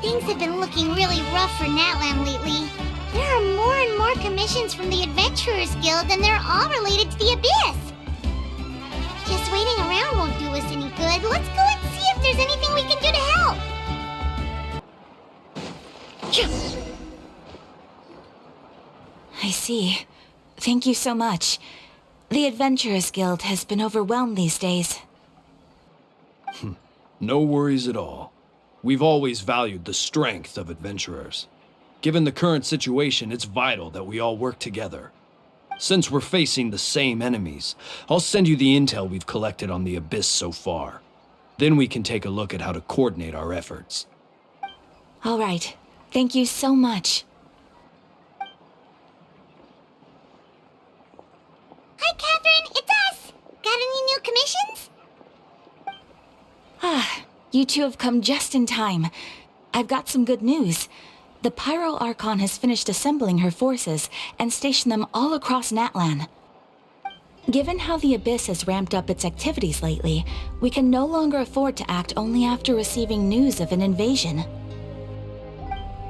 Things have been looking really rough for Natlan lately. There are more and more commissions from the Adventurers Guild, and they're all related to the Abyss. Just waiting around won't do us any good. Let's go and see if there's anything we can do to help. I see. Thank you so much. The Adventurers Guild has been overwhelmed these days. No worries at all. We've always valued the strength of adventurers. Given the current situation, it's vital that we all work together. Since we're facing the same enemies, I'll send you the intel we've collected on the Abyss so far. Then we can take a look at how to coordinate our efforts. All right. Thank you so much. Hi, Catherine. It's us. Got any new commissions? You two have come just in time. I've got some good news. The Pyro Archon has finished assembling her forces and stationed them all across Natlan. Given how the Abyss has ramped up its activities lately, we can no longer afford to act only after receiving news of an invasion.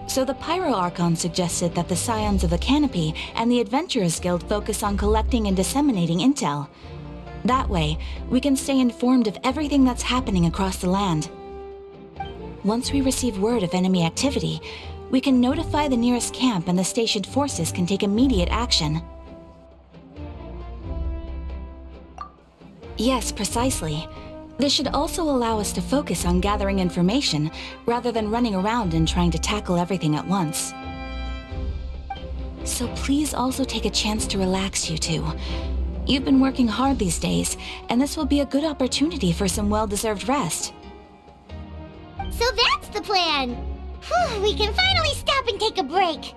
So the Pyro Archon suggested that the Scions of the Canopy and the Adventurers Guild focus on collecting and disseminating intel. That way, we can stay informed of everything that's happening across the land. Once we receive word of enemy activity, we can notify the nearest camp and the stationed forces can take immediate action. Yes, precisely. This should also allow us to focus on gathering information rather than running around and trying to tackle everything at once. So please also take a chance to relax, you two. You've been working hard these days, and this will be a good opportunity for some well-deserved rest. So that's the plan. Whew, we can finally stop and take a break.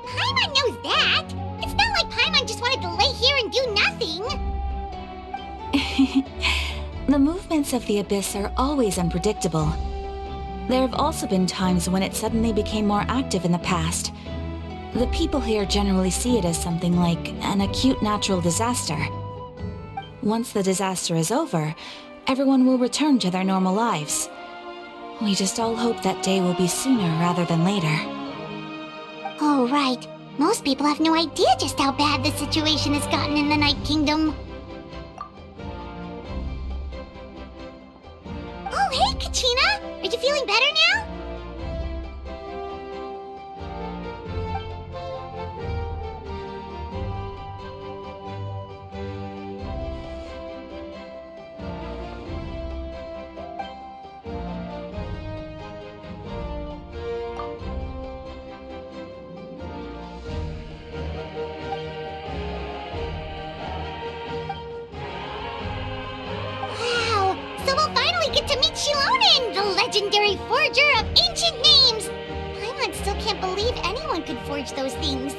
Paimon knows that. It's not like Paimon just wanted to lay here and do nothing. The movements of the Abyss are always unpredictable. There have also been times when it suddenly became more active in the past. The people here generally see it as something like an acute natural disaster. Once the disaster is over, everyone will return to their normal lives. We just all hope that day will be sooner rather than later. Oh, right. Most people have no idea just how bad the situation has gotten in the Night Kingdom. Oh, hey, Kachina! Are you feeling better now? Get to meet Shilonen, the legendary forger of ancient names! Paimon still can't believe anyone could forge those things.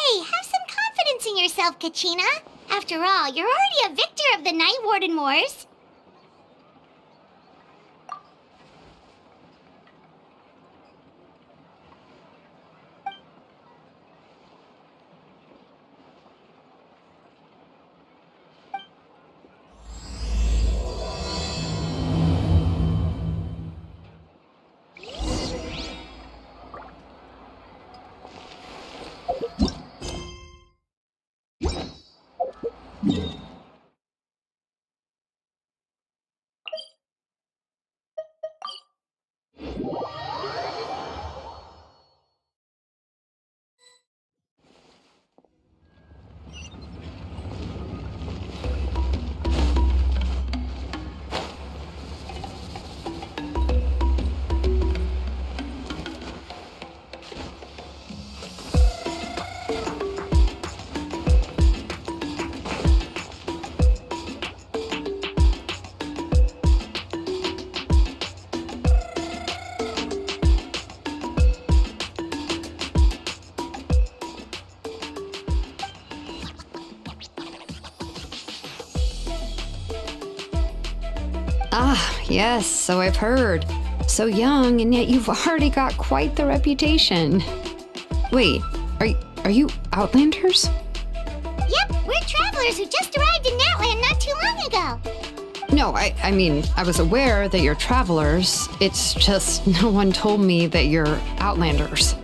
Have some confidence in yourself, Kachina. After all, you're already a victor of the Night Warden Wars. Ah, yes, so I've heard. So young, and yet you've already got quite the reputation. Wait, are you Outlanders? Yep, we're travelers who just arrived in Natland not too long ago. No, I mean, I was aware that you're travelers. It's just no one told me that you're Outlanders.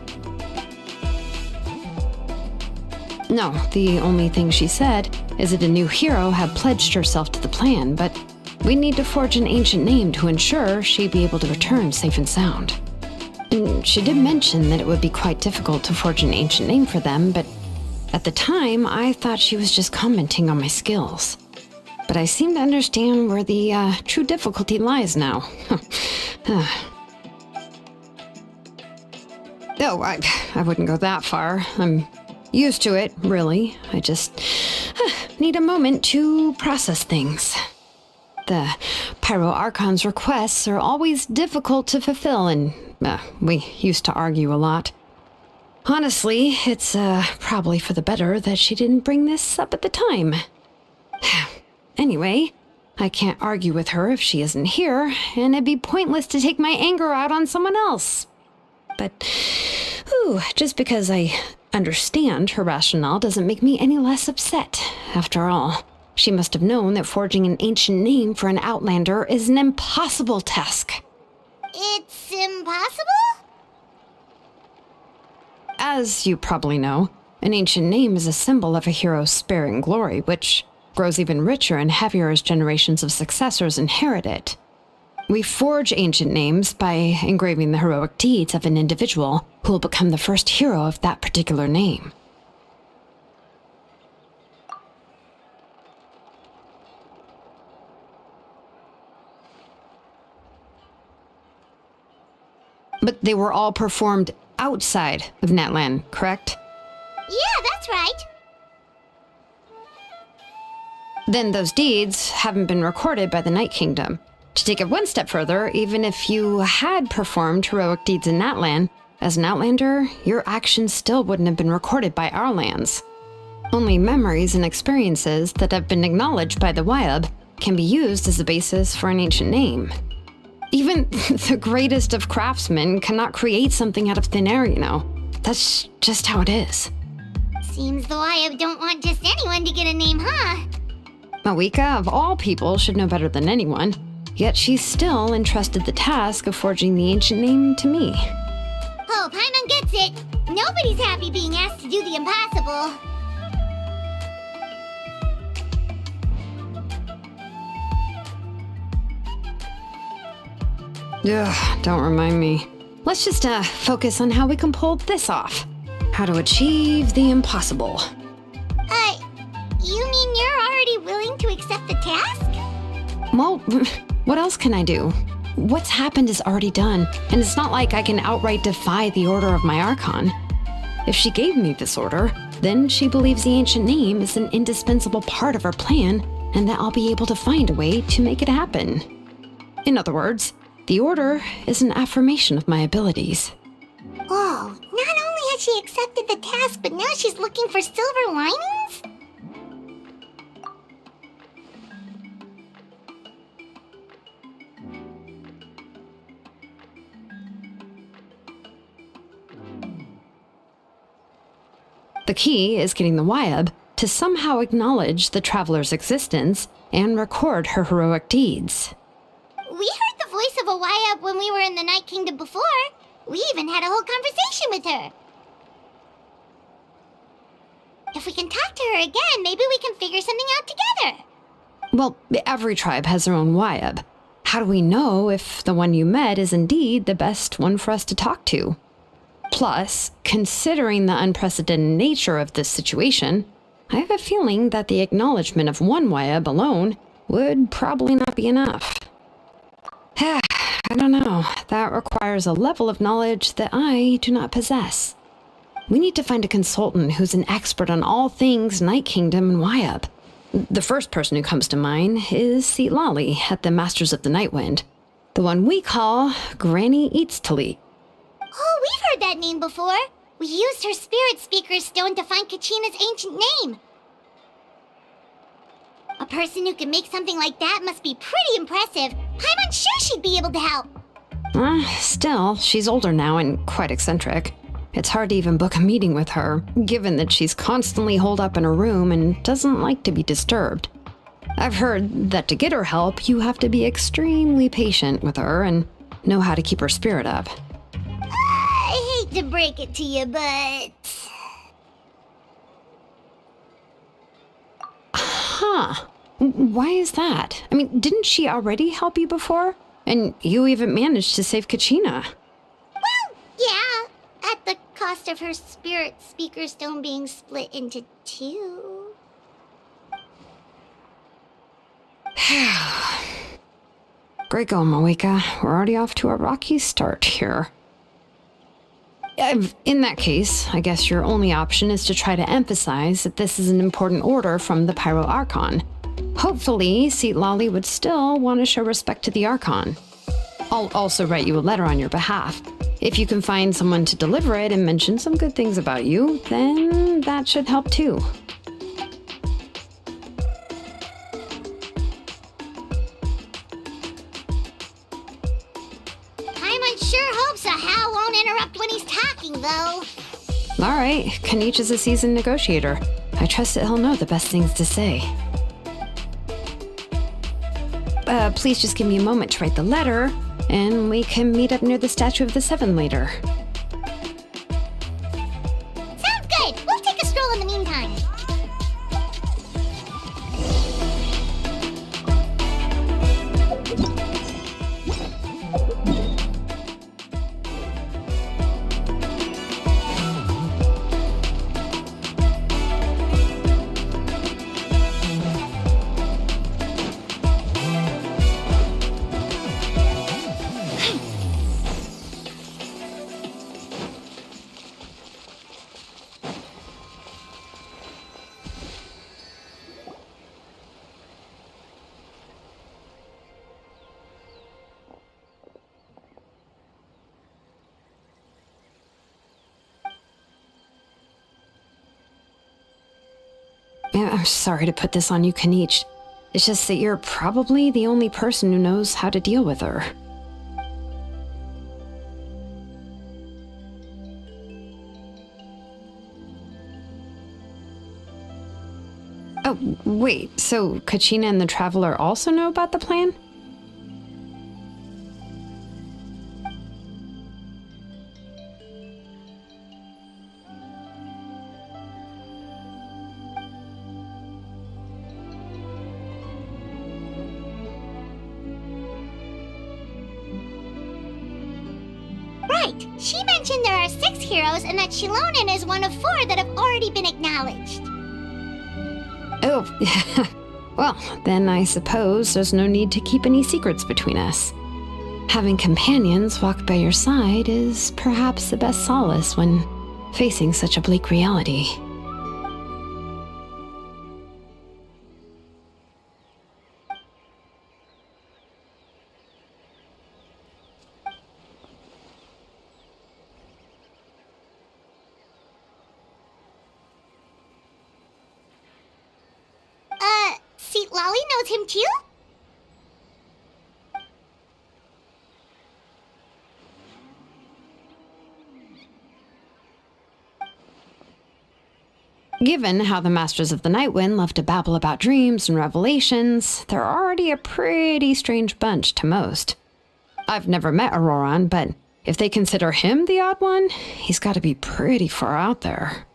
No, the only thing she said is that a new hero had pledged herself to the plan, but we need to forge an ancient name to ensure she'd be able to return safe and sound. And she did mention that it would be quite difficult to forge an ancient name for them, but at the time, I thought she was just commenting on my skills. But I seem to understand where the true difficulty lies now. No, I wouldn't go that far. I'm used to it, really. I just need a moment to process things. The Pyro Archon's requests are always difficult to fulfill, and we used to argue a lot. Honestly, it's probably for the better that she didn't bring this up at the time. Anyway, I can't argue with her if she isn't here, and it'd be pointless to take my anger out on someone else. But, just because I understand her rationale doesn't make me any less upset. After all, she must have known that forging an ancient name for an Outlander is an impossible task. It's impossible? As you probably know, an ancient name is a symbol of a hero's spirit and glory, which grows even richer and heavier as generations of successors inherit it. We forge ancient names by engraving the heroic deeds of an individual who will become the first hero of that particular name. But they were all performed outside of Natlan, correct? Yeah, that's right. Then those deeds haven't been recorded by the Night Kingdom. To take it one step further, even if you had performed heroic deeds in Natlan, as an Outlander, your actions still wouldn't have been recorded by our lands. Only memories and experiences that have been acknowledged by the Wyab can be used as a basis for an ancient name. Even the greatest of craftsmen cannot create something out of thin air, you know. That's just how it is. Seems the Wyab don't want just anyone to get a name, huh? Mawika, of all people, should know better than anyone, yet she's still entrusted the task of forging the ancient name to me. Oh, Paimon gets it. Nobody's happy being asked to do the impossible. Ugh, don't remind me. Let's just focus on how we can pull this off. How to achieve the impossible. You mean you're already willing to accept the task? Well, what else can I do? What's happened is already done, and it's not like I can outright defy the order of my Archon. If she gave me this order, then she believes the ancient name is an indispensable part of her plan, and that I'll be able to find a way to make it happen. In other words, the order is an affirmation of my abilities. Oh, not only has she accepted the task, but now she's looking for silver linings? The key is getting the Wyab to somehow acknowledge the traveler's existence and record her heroic deeds. We heard the voice of a Wyab when we were in the Night Kingdom before. We even had a whole conversation with her. If we can talk to her again, maybe we can figure something out together. Well, every tribe has their own Wyab. How do we know if the one you met is indeed the best one for us to talk to? Plus, considering the unprecedented nature of this situation, I have a feeling that the acknowledgement of one Wyab alone would probably not be enough. I don't know. That requires a level of knowledge that I do not possess. We need to find a consultant who's an expert on all things Night Kingdom and Wyab. The first person who comes to mind is Seatlali at the Masters of the Nightwind, the one we call Granny Eatstali. Oh, we've heard that name before. We used her Spirit Speaker's Stone to find Kachina's ancient name. A person who can make something like that must be pretty impressive. I'm unsure she'd be able to help. Still, she's older now and quite eccentric. It's hard to even book a meeting with her, given that she's constantly holed up in her room and doesn't like to be disturbed. I've heard that to get her help, you have to be extremely patient with her and know how to keep her spirit up. I hate to break it to you, but... Huh. Why is that? I mean, didn't she already help you before? And you even managed to save Kachina. Well, yeah. At the cost of her spirit speaker stone being split into two. Great going, Moeka. We're already off to a rocky start here. In that case, I guess your only option is to try to emphasize that this is an important order from the Pyro Archon. Hopefully, Seat Lolly would still want to show respect to the Archon. I'll also write you a letter on your behalf. If you can find someone to deliver it and mention some good things about you, then that should help too. Paimon sure hopes a Hal won't interrupt when he's talking, though. All right, Kanich is a seasoned negotiator. I trust that he'll know the best things to say. Please just give me a moment to write the letter, and we can meet up near the Statue of the Seven later. Sounds good. We'll take a stroll in the meantime. I'm sorry to put this on you, Kanich. It's just that you're probably the only person who knows how to deal with her. Oh, wait, so Kachina and the Traveler also know about the plan? Right. She mentioned there are 6 heroes and that Shilonen is one of 4 that have already been acknowledged. Oh, well, then I suppose there's no need to keep any secrets between us. Having companions walk by your side is perhaps the best solace when facing such a bleak reality. See, Lolly knows him too? Given how the Masters of the Nightwind love to babble about dreams and revelations, they're already a pretty strange bunch to most. I've never met Auroran, but if they consider him the odd one, he's got to be pretty far out there.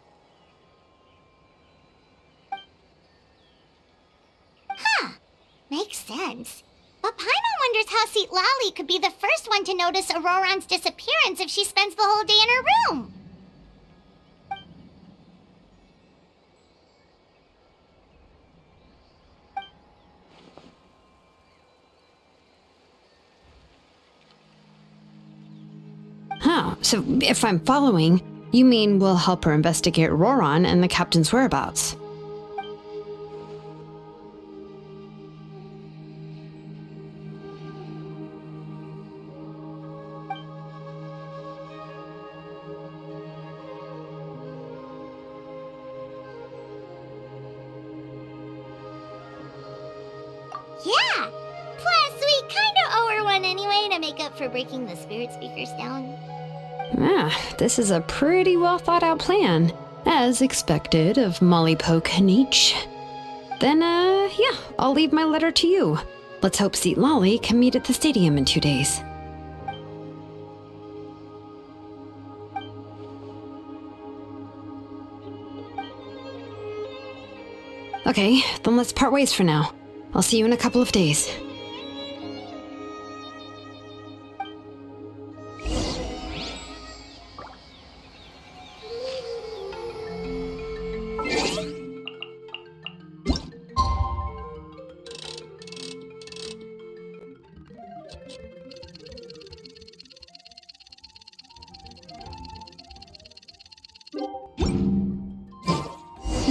Makes sense. But Paimon wonders how Seat Lolly could be the first one to notice Auroran's disappearance if she spends the whole day in her room. Huh, so if I'm following, you mean we'll help her investigate Auroran and the captain's whereabouts? Yeah! Plus, we kinda owe her one anyway to make up for breaking the spirit speakers down. This is a pretty well thought out plan, as expected of Molly Poke Nietzsche. Then, yeah, I'll leave my letter to you. Let's hope Seat Lolly can meet at the stadium in 2 days. Okay, then let's part ways for now. I'll see you in a couple of days.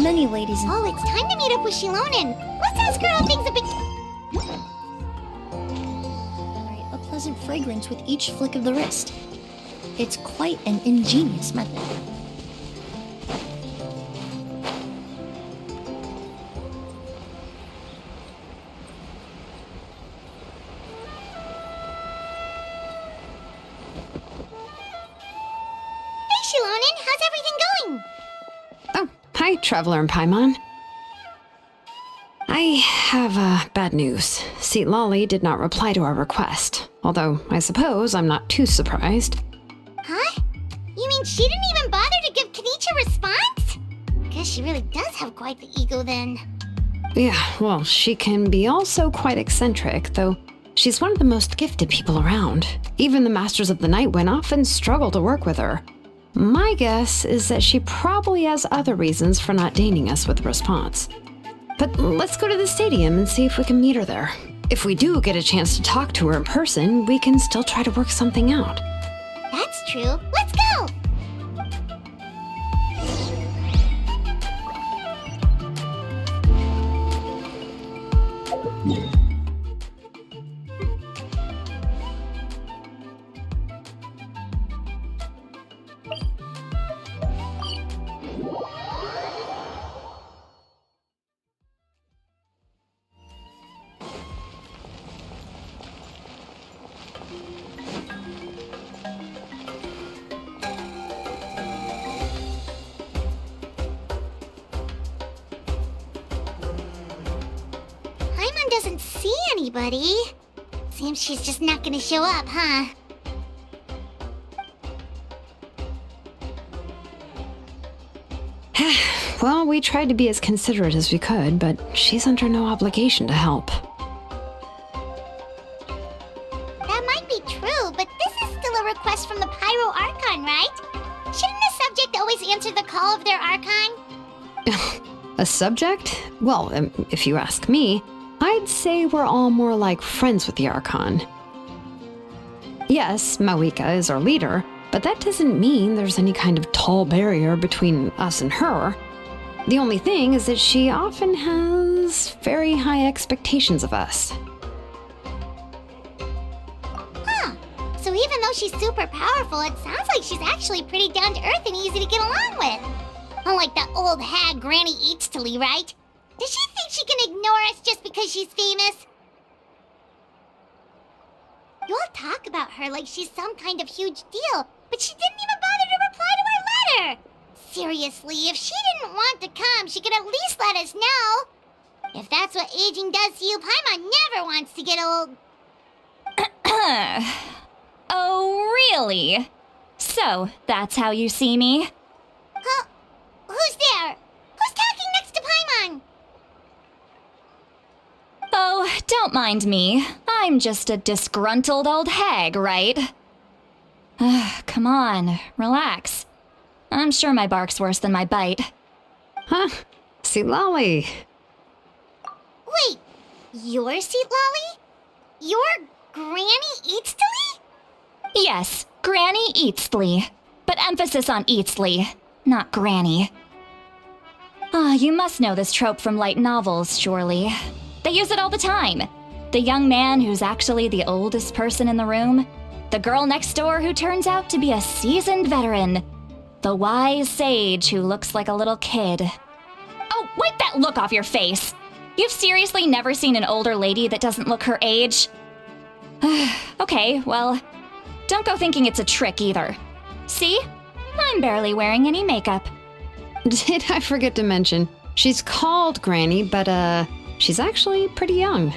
Many ladies and... Oh, it's time to meet up with Shilonen. Let's ask her how things have been. generate a pleasant fragrance with each flick of the wrist. It's quite an ingenious method. Hey, Shilonen, how's everything going? Oh, hi, Traveler and Paimon. I have bad news. Seat Lolly did not reply to our request, although I suppose I'm not too surprised. Huh? You mean she didn't even bother to give Kanichi a response? Guess she really does have quite the ego then. Yeah, well, she can be also quite eccentric, though she's one of the most gifted people around. Even the Masters of the Night Wind often struggle to work with her. My guess is that she probably has other reasons for not deigning us with a response. But let's go to the stadium and see if we can meet her there. If we do get a chance to talk to her in person, we can still try to work something out. That's true. Let's go! Paimon doesn't see anybody. Seems she's just not gonna show up, huh? Well, we tried to be as considerate as we could, but she's under no obligation to help. That might be true, but this is still a request from the Pyro Archon, right? Shouldn't a subject always answer the call of their Archon? A subject? Well, if you ask me, I'd say we're all more like friends with the Archon. Yes, Mawika is our leader, but that doesn't mean there's any kind of tall barrier between us and her. The only thing is that she often has very high expectations of us. Huh. So even though she's super powerful, it sounds like she's actually pretty down to earth and easy to get along with. Unlike that old hag Granny Eatstily, right? Does she think she can ignore us just because she's famous? You all talk about her like she's some kind of huge deal, but she didn't even bother to reply to our letter! Seriously, if she didn't want to come, she could at least let us know. If that's what aging does to you, Paimon never wants to get old. Oh, really? So, that's how you see me? Huh? Who's there? Who's talking next to Paimon? Oh, don't mind me. I'm just a disgruntled old hag, right? Come on, relax. I'm sure my bark's worse than my bite. Huh? Seat Lolly. Wait, you're Seat Lolly? You're Granny Eatstily? Yes, Granny Eatsley. But emphasis on Eatsley, not Granny. You must know this trope from light novels, surely. They use it all the time. The young man who's actually the oldest person in the room. The girl next door who turns out to be a seasoned veteran. The wise sage who looks like a little kid. Oh, wipe that look off your face! You've seriously never seen an older lady that doesn't look her age? Okay, well, don't go thinking it's a trick either. See? I'm barely wearing any makeup. Did I forget to mention, she's called Granny, but she's actually pretty young.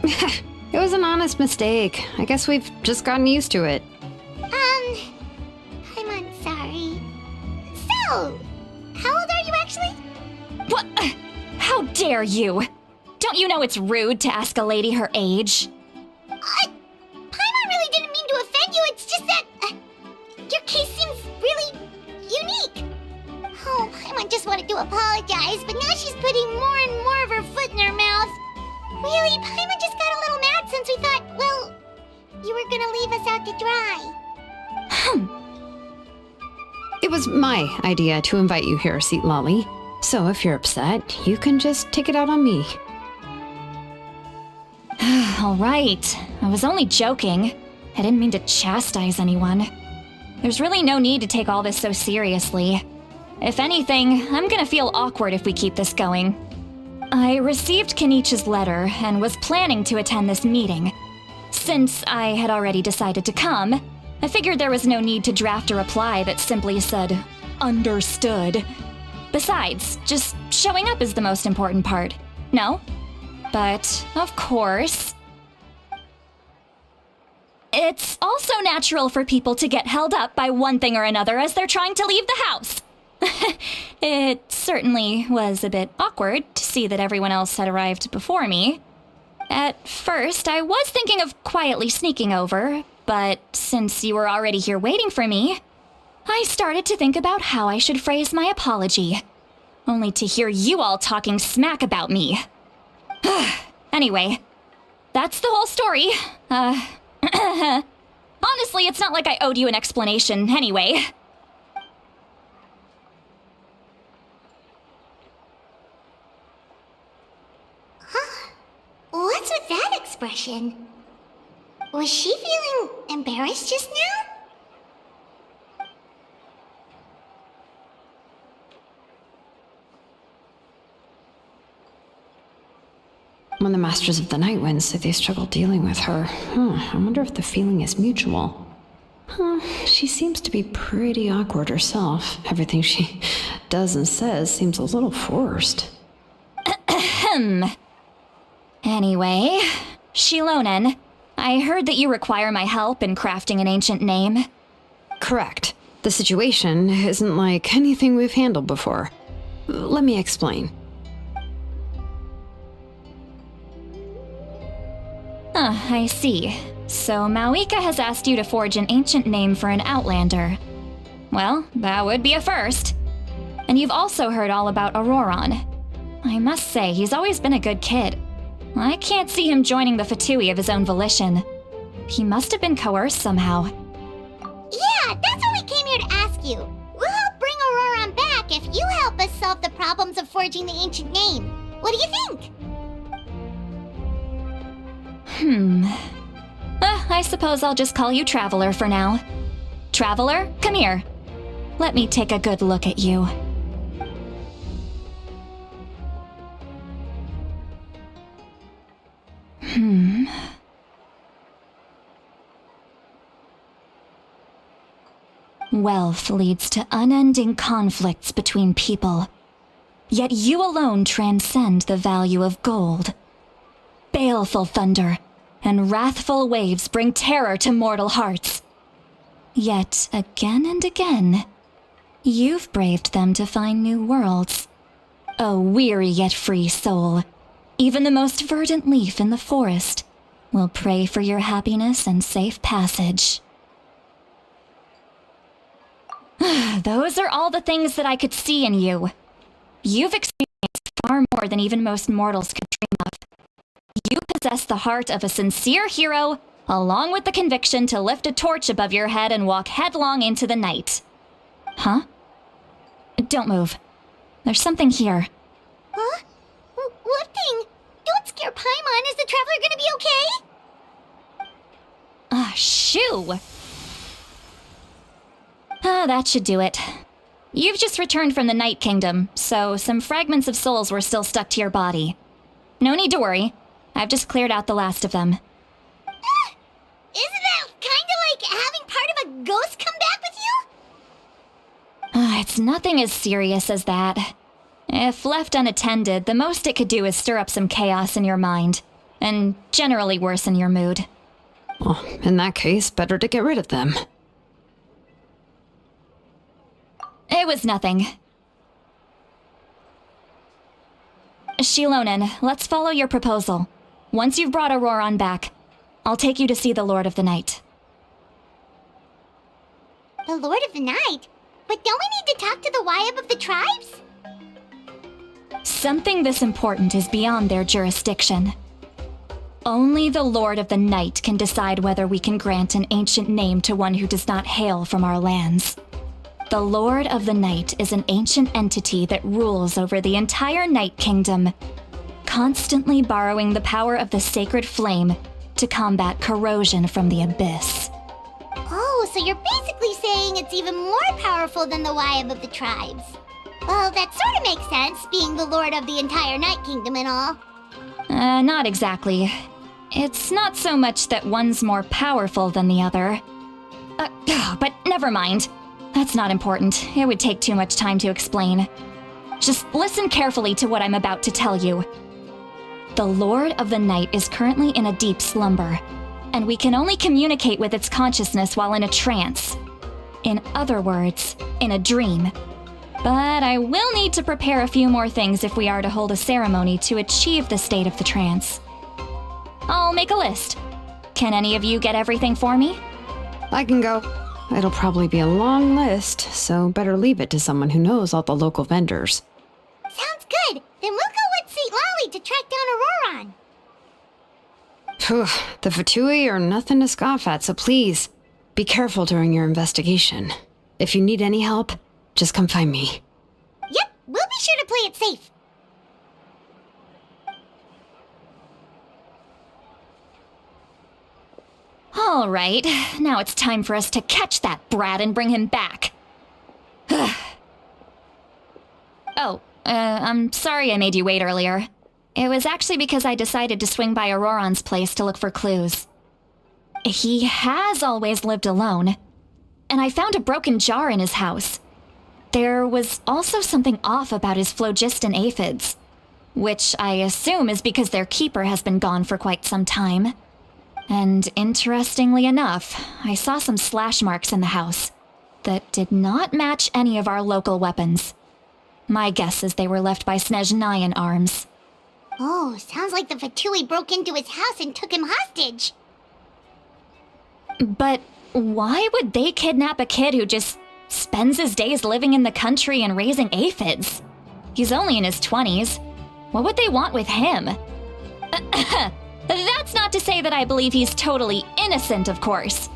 It was an honest mistake. I guess we've just gotten used to it. I'm sorry. So, how old are you actually? What? How dare you? Don't you know it's rude to ask a lady her age? Paimon really didn't mean to offend you, it's just that your case seems really unique. Oh, Paimon just wanted to apologize, but now she's putting more and more of her foot in her mouth. Really, Paimon just got a little mad since we thought, well, you were gonna leave us out to dry. It was my idea to invite you here, Seat Lolly. So if you're upset, you can just take it out on me. All right. I was only joking. I didn't mean to chastise anyone. There's really no need to take all this so seriously. If anything, I'm gonna feel awkward if we keep this going. I received Kenichi's letter and was planning to attend this meeting. Since I had already decided to come, I figured there was no need to draft a reply that simply said, "Understood." Besides, just showing up is the most important part. No? But, of course, it's also natural for people to get held up by one thing or another as they're trying to leave the house. It certainly was a bit awkward to see that everyone else had arrived before me. At first, I was thinking of quietly sneaking over, but since you were already here waiting for me, I started to think about how I should phrase my apology. Only to hear you all talking smack about me. Anyway, that's the whole story. Honestly, it's not like I owed you an explanation anyway. What's with that expression? Was she feeling embarrassed just now? When the Masters of the Night Wind say they struggle dealing with her, I wonder if the feeling is mutual. She seems to be pretty awkward herself. Everything she does and says seems a little forced. Anyway, Shilonen, I heard that you require my help in crafting an ancient name. Correct. The situation isn't like anything we've handled before. Let me explain. I see. So Mauika has asked you to forge an ancient name for an Outlander. Well, that would be a first. And you've also heard all about Auroron. I must say, he's always been a good kid. I can't see him joining the Fatui of his own volition. He must have been coerced somehow. Yeah, that's why we came here to ask you. We'll help bring Auroron back if you help us solve the problems of forging the ancient name. What do you think? I suppose I'll just call you Traveler for now. Traveler, come here. Let me take a good look at you. Wealth leads to unending conflicts between people. Yet you alone transcend the value of gold. Baleful thunder and wrathful waves bring terror to mortal hearts. Yet again and again, you've braved them to find new worlds. O weary yet free soul, even the most verdant leaf in the forest will pray for your happiness and safe passage. Those are all the things that I could see in you. You've experienced far more than even most mortals could dream of. You possess the heart of a sincere hero, along with the conviction to lift a torch above your head and walk headlong into the night. Huh? Don't move. There's something here. Huh? What thing? Don't scare Paimon. Is the Traveler gonna be okay? Shoo! That should do it. You've just returned from the Night Kingdom, so some fragments of souls were still stuck to your body. No need to worry. I've just cleared out the last of them. Isn't that kinda like having part of a ghost come back with you? It's nothing as serious as that. If left unattended, the most it could do is stir up some chaos in your mind, and generally worsen your mood. Well, in that case, better to get rid of them. It was nothing. Shilonen, let's follow your proposal. Once you've brought Auroran back, I'll take you to see the Lord of the Night. The Lord of the Night? But don't we need to talk to the Wyab of the tribes? Something this important is beyond their jurisdiction. Only the Lord of the Night can decide whether we can grant an ancient name to one who does not hail from our lands. The Lord of the Night is an ancient entity that rules over the entire Night Kingdom, constantly borrowing the power of the sacred flame to combat corrosion from the abyss. Oh, so you're basically saying it's even more powerful than the Wyab of the tribes. Well, that sort of makes sense, being the lord of the entire Night Kingdom and all. Not exactly. It's not so much that one's more powerful than the other. But never mind. That's not important. It would take too much time to explain. Just listen carefully to what I'm about to tell you. The Lord of the Night is currently in a deep slumber, and we can only communicate with its consciousness while in a trance. In other words, in a dream. But I will need to prepare a few more things if we are to hold a ceremony to achieve the state of the trance. I'll make a list. Can any of you get everything for me? I can go. It'll probably be a long list, so better leave it to someone who knows all the local vendors. Sounds good. Then we'll go with St. Lolly to track down Auroran. Phew, the Fatui are nothing to scoff at, so please, be careful during your investigation. If you need any help, just come find me. Yep, we'll be sure to play it safe. All right, now it's time for us to catch that brat and bring him back. I'm sorry I made you wait earlier. It was actually because I decided to swing by Auroran's place to look for clues. He has always lived alone, and I found a broken jar in his house. There was also something off about his phlogiston aphids, which I assume is because their keeper has been gone for quite some time. And interestingly enough, I saw some slash marks in the house that did not match any of our local weapons. My guess is they were left by Snezhnayan arms. Oh, sounds like the Fatui broke into his house and took him hostage. But why would they kidnap a kid who just spends his days living in the country and raising aphids? He's only in his 20s. What would they want with him? That's not to say that I believe he's totally innocent, of course.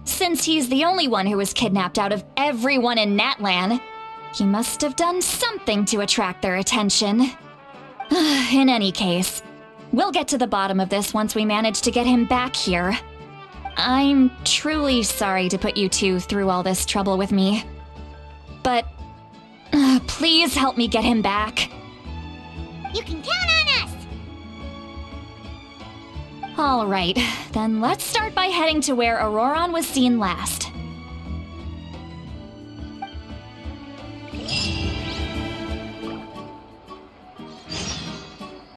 Since he's the only one who was kidnapped out of everyone in Natlan, he must have done something to attract their attention. In any case, we'll get to the bottom of this once we manage to get him back here. I'm truly sorry to put you two through all this trouble with me. But please help me get him back. You can count on us! All right, then let's start by heading to where Auroran was seen last.